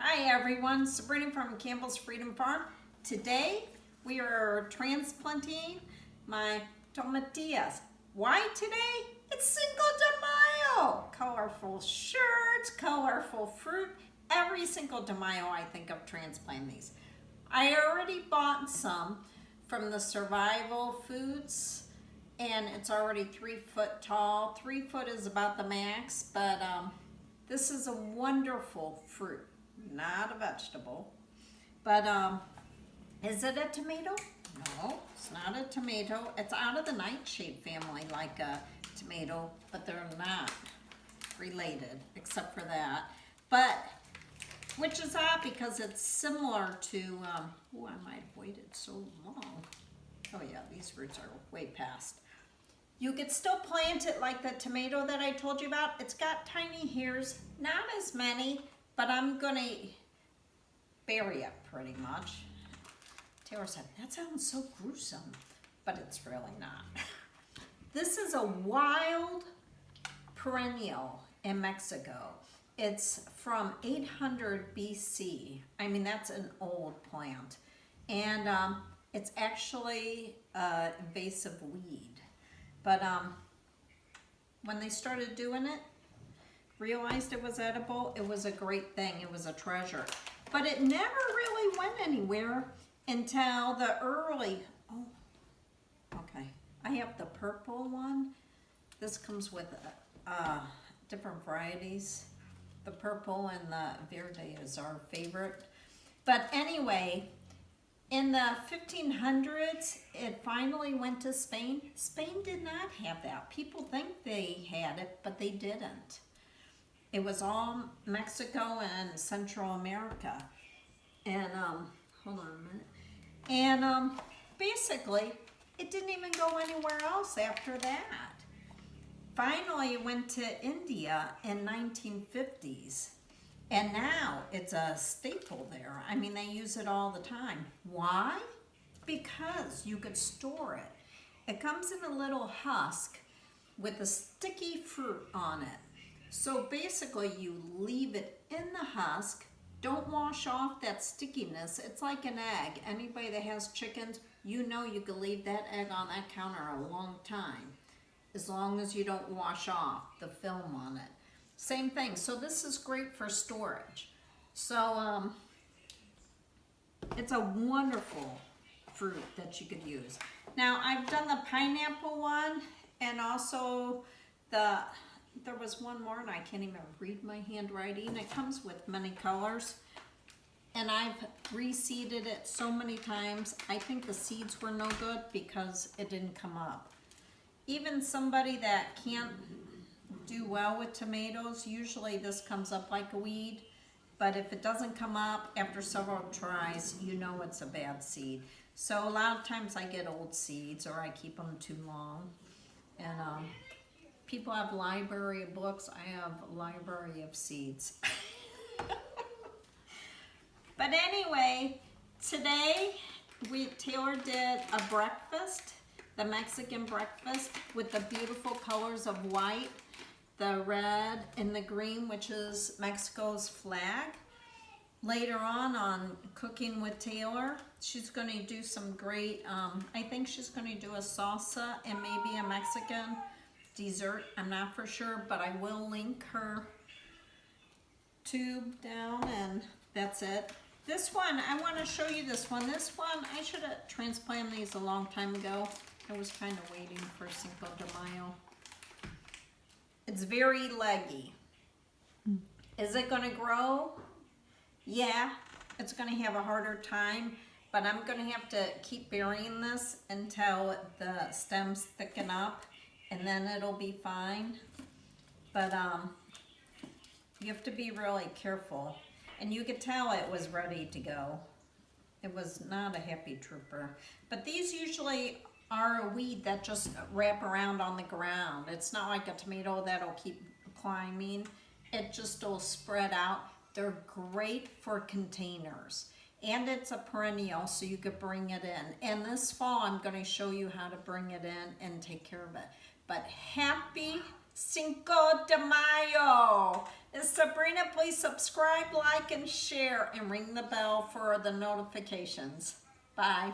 Hi everyone, Sabrina from Campbell's Freedom Farm. Today we are transplanting my tomatillas. Why today? It's Cinco de Mayo. Colorful shirts, colorful fruit. Every Cinco de Mayo I think of transplanting these. I already bought some from the Survival Foods and it's already 3 foot tall. 3 foot is about the max, but this is a wonderful fruit. Not a vegetable, but is it a tomato? No, it's not a tomato. It's out of the Nightshade family, like a tomato, but they're not related except for that. But which is odd because it's similar to oh, I might have waited so long. Oh yeah, these roots are way past. You could still plant it like the tomato that I told you about. It's got tiny hairs, not as many, but I'm gonna bury it pretty much. Taylor said, that sounds so gruesome, but it's really not. This is a wild perennial in Mexico. It's from 800 BC. I mean, that's an old plant. And it's actually an invasive weed. But when they started doing it, realized it was edible, it was a great thing, it was a treasure. But it never really went anywhere until the early, oh, okay. I have the purple one. This comes with different varieties. The purple and the verde is our favorite. But anyway, in the 1500s, it finally went to Spain. Spain did not have that. People think they had it, but they didn't. It was all Mexico and Central America. And, hold on a minute. And basically, it didn't even go anywhere else after that. Finally, it went to India in 1950s. And now it's a staple there. I mean, they use it all the time. Why? Because you could store it. It comes in a little husk with a sticky fruit on it. So basically you leave it in the husk, don't wash off that stickiness. It's like an egg. Anybody that has chickens, you know you can leave that egg on that counter a long time, as long as you don't wash off the film on it. Same thing, so this is great for storage. So it's a wonderful fruit that you could use. Now I've done the pineapple one and also there was one more and I can't even read my handwriting. It comes with many colors. And I've reseeded it so many times. I think the seeds were no good because it didn't come up. Even somebody that can't do well with tomatoes, usually this comes up like a weed. But if it doesn't come up after several tries, you know it's a bad seed. So a lot of times I get old seeds or I keep them too long. And people have library of books, I have a library of seeds. But anyway, today Taylor did a breakfast, the Mexican breakfast with the beautiful colors of white, the red and the green, which is Mexico's flag. Later on Cooking with Taylor, she's going to do some great, I think she's going to do a salsa and maybe a Mexican dessert. I'm not for sure, but I will link her tube down and that's it. This one, I want to show you this one. This one, I should have transplanted these a long time ago. I was kind of waiting for Cinco de Mayo. It's very leggy. Is it going to grow? Yeah, it's going to have a harder time, but I'm going to have to keep burying this until the stems thicken up, and then it'll be fine. But you have to be really careful. And you could tell it was ready to go. It was not a happy trooper. But these usually are a weed that just wrap around on the ground. It's not like a tomato that'll keep climbing. It just will spread out. They're great for containers. And it's a perennial, so you could bring it in. And this fall, I'm going to show you how to bring it in and take care of it. But happy Cinco de Mayo. And Sabrina, please subscribe, like, and share, and ring the bell for the notifications. Bye.